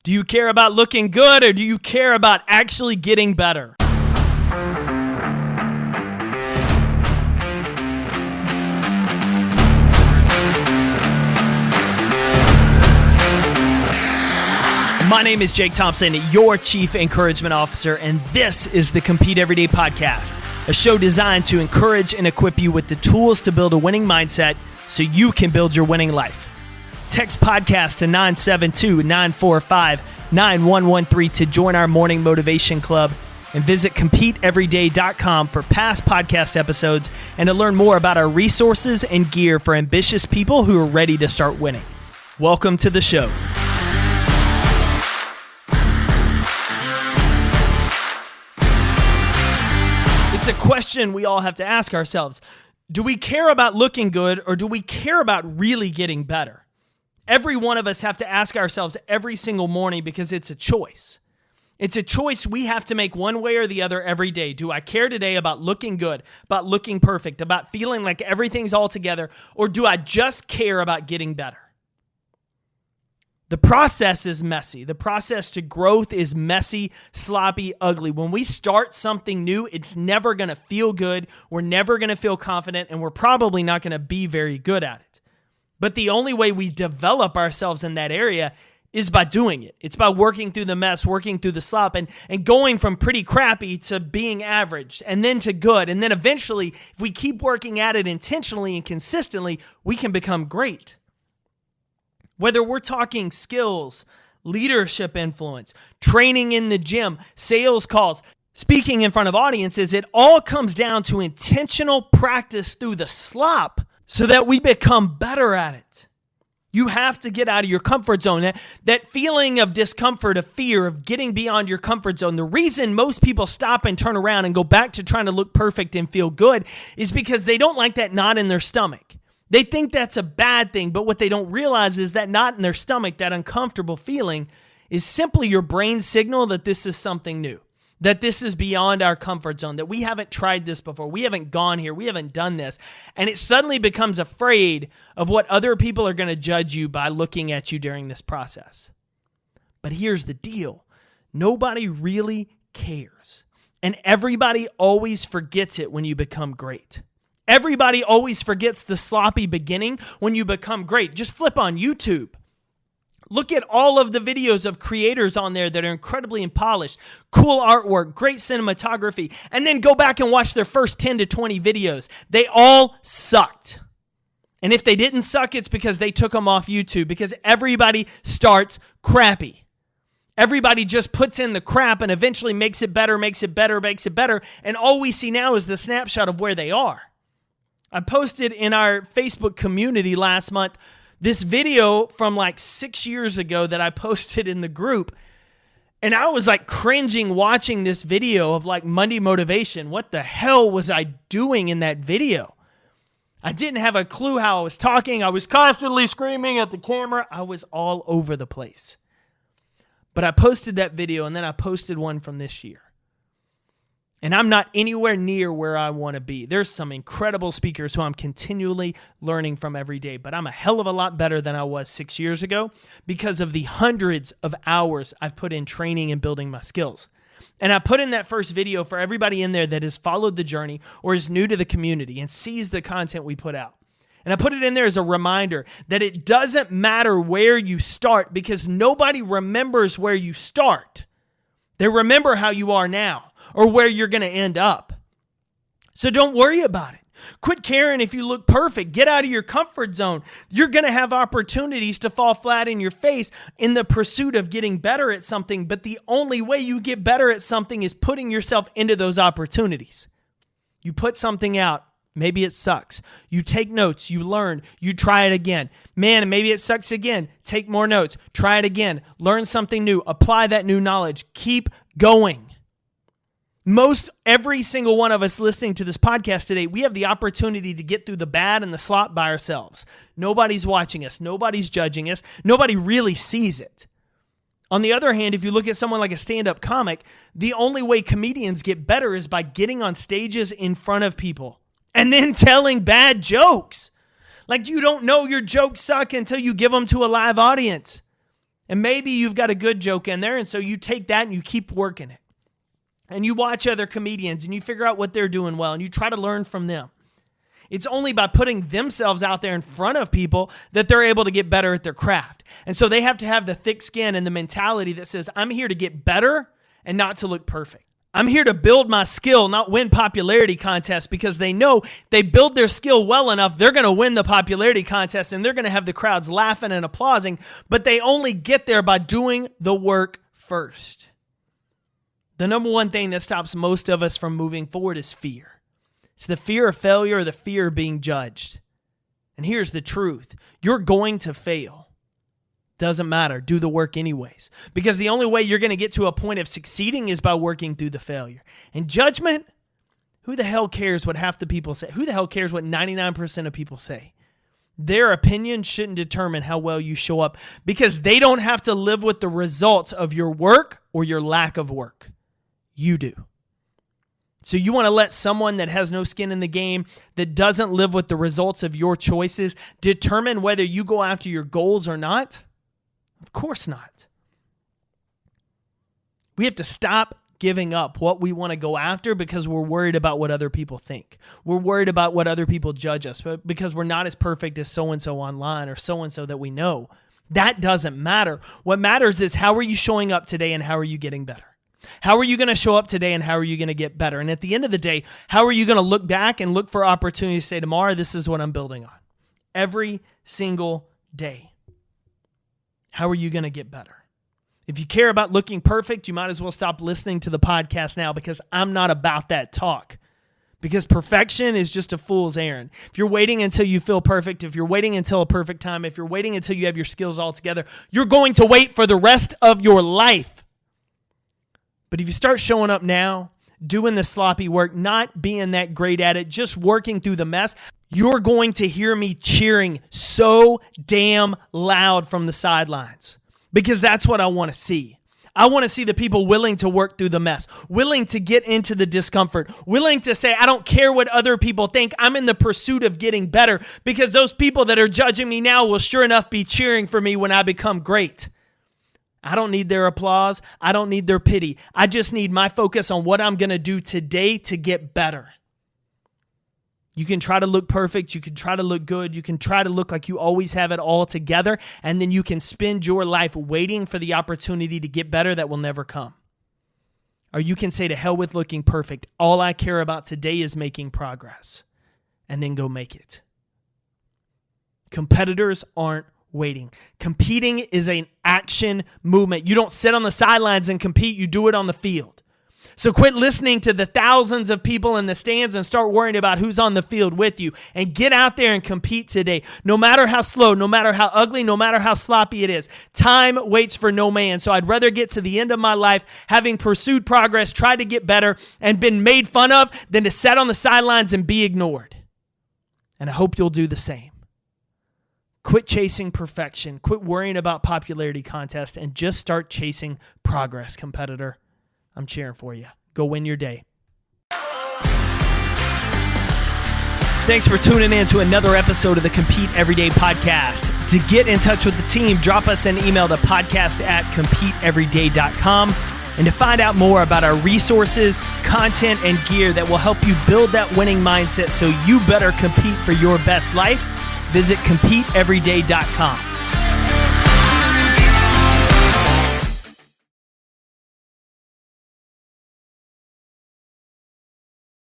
Do you care about looking good, or do you care about actually getting better? My name is Jake Thompson, your Chief Encouragement Officer, and this is the Compete Everyday Podcast, a show designed to encourage and equip you with the tools to build a winning mindset so you can build your winning life. Text podcast to 972-945-9113 to join our morning motivation club, and visit CompeteEveryday.com for past podcast episodes and to learn more about our resources and gear for ambitious people who are ready to start winning. Welcome to the show. It's a question we all have to ask ourselves. Do we care about looking good, or do we care about really getting better? Every one of us have to ask ourselves every single morning, because it's a choice. It's a choice we have to make one way or the other every day. Do I care today about looking good, about looking perfect, about feeling like everything's all together, or do I just care about getting better? The process is messy. The process to growth is messy, sloppy, ugly. When we start something new, it's never going to feel good. We're never going to feel confident, and we're probably not going to be very good at it. But the only way we develop ourselves in that area is by doing it. It's by working through the mess, working through the slop, and going from pretty crappy to being average, and then to good. And then eventually, if we keep working at it intentionally and consistently, we can become great. Whether we're talking skills, leadership influence, training in the gym, sales calls, speaking in front of audiences, it all comes down to intentional practice through the slop so that we become better at it. You have to get out of your comfort zone. That feeling of discomfort, of fear, of getting beyond your comfort zone. The reason most people stop and turn around and go back to trying to look perfect and feel good is because they don't like that knot in their stomach. They think that's a bad thing, but what they don't realize is that knot in their stomach, that uncomfortable feeling, is simply your brain's signal that this is something new, that this is beyond our comfort zone, that we haven't tried this before, we haven't gone here, we haven't done this, and it suddenly becomes afraid of what other people are going to judge you by looking at you during this process. But here's the deal. Nobody really cares, and everybody always forgets it when you become great. Everybody always forgets the sloppy beginning when you become great. Just flip on YouTube. Look at all of the videos of creators on there that are incredibly polished, cool artwork, great cinematography, and then go back and watch their first 10 to 20 videos. They all sucked. And if they didn't suck, it's because they took them off YouTube, because everybody starts crappy. Everybody just puts in the crap and eventually makes it better, and all we see now is the snapshot of where they are. I posted in our Facebook community last month this video from like 6 years ago that I posted in the group. And I was like cringing watching this video of like Monday motivation. What the hell was I doing in that video? I didn't have a clue how I was talking. I was constantly screaming at the camera. I was all over the place. But I posted that video, and then I posted one from this year. And I'm not anywhere near where I want to be. There's some incredible speakers who I'm continually learning from every day, but I'm a hell of a lot better than I was 6 years ago because of the hundreds of hours I've put in training and building my skills. And I put in that first video for everybody in there that has followed the journey or is new to the community and sees the content we put out. And I put it in there as a reminder that it doesn't matter where you start, because nobody remembers where you start. They remember how you are now, or where you're going to end up. So don't worry about it. Quit caring if you look perfect. Get out of your comfort zone. You're going to have opportunities to fall flat in your face in the pursuit of getting better at something, but the only way you get better at something is putting yourself into those opportunities. You put something out. Maybe it sucks. You take notes, you learn, you try it again. Man, maybe it sucks again. Take more notes, try it again, learn something new, apply that new knowledge, keep going. Every single one of us listening to this podcast today, we have the opportunity to get through the bad and the slop by ourselves. Nobody's watching us. Nobody's judging us. Nobody really sees it. On the other hand, if you look at someone like a stand-up comic, the only way comedians get better is by getting on stages in front of people and then telling bad jokes. Like, you don't know your jokes suck until you give them to a live audience. And maybe you've got a good joke in there, and so you take that and you keep working it. And you watch other comedians and you figure out what they're doing well and you try to learn from them. It's only by putting themselves out there in front of people that they're able to get better at their craft. And so they have to have the thick skin and the mentality that says, I'm here to get better and not to look perfect. I'm here to build my skill, not win popularity contests, because they know if they build their skill well enough, they're going to win the popularity contest and they're going to have the crowds laughing and applauding, but they only get there by doing the work first. The number one thing that stops most of us from moving forward is fear. It's the fear of failure or the fear of being judged. And here's the truth. You're going to fail. Doesn't matter. Do the work anyways. Because the only way you're going to get to a point of succeeding is by working through the failure. And judgment, who the hell cares what half the people say? Who the hell cares what 99% of people say? Their opinion shouldn't determine how well you show up because they don't have to live with the results of your work or your lack of work. You do. So you want to let someone that has no skin in the game, that doesn't live with the results of your choices, determine whether you go after your goals or not? Of course not. We have to stop giving up what we want to go after because we're worried about what other people think. We're worried about what other people judge us because we're not as perfect as so-and-so online or so-and-so that we know. That doesn't matter. What matters is how are you showing up today and how are you getting better? How are you going to show up today and how are you going to get better? And at the end of the day, how are you going to look back and look for opportunities to say, tomorrow, this is what I'm building on. Every single day. How are you going to get better? If you care about looking perfect, you might as well stop listening to the podcast now because I'm not about that talk. Because perfection is just a fool's errand. If you're waiting until you feel perfect, if you're waiting until a perfect time, if you're waiting until you have your skills all together, you're going to wait for the rest of your life. But if you start showing up now, doing the sloppy work, not being that great at it, just working through the mess, you're going to hear me cheering so damn loud from the sidelines because that's what I want to see. I want to see the people willing to work through the mess, willing to get into the discomfort, willing to say, I don't care what other people think. I'm in the pursuit of getting better because those people that are judging me now will sure enough be cheering for me when I become great. I don't need their applause. I don't need their pity. I just need my focus on what I'm going to do today to get better. You can try to look perfect. You can try to look good. You can try to look like you always have it all together. And then you can spend your life waiting for the opportunity to get better that will never come. Or you can say to hell with looking perfect. All I care about today is making progress. And then go make it. Competitors aren't waiting. Competing is an action movement. You don't sit on the sidelines and compete. You do it on the field. So quit listening to the thousands of people in the stands and start worrying about who's on the field with you and get out there and compete today. No matter how slow, no matter how ugly, no matter how sloppy it is, time waits for no man. So I'd rather get to the end of my life having pursued progress, tried to get better, and been made fun of than to sit on the sidelines and be ignored. And I hope you'll do the same. Quit chasing perfection. Quit worrying about popularity contests and just start chasing progress, competitor. I'm cheering for you. Go win your day. Thanks for tuning in to another episode of the Compete Everyday podcast. To get in touch with the team, drop us an email to podcast@competeeveryday.com. And to find out more about our resources, content, and gear that will help you build that winning mindset so you better compete for your best life, visit CompeteEveryday.com.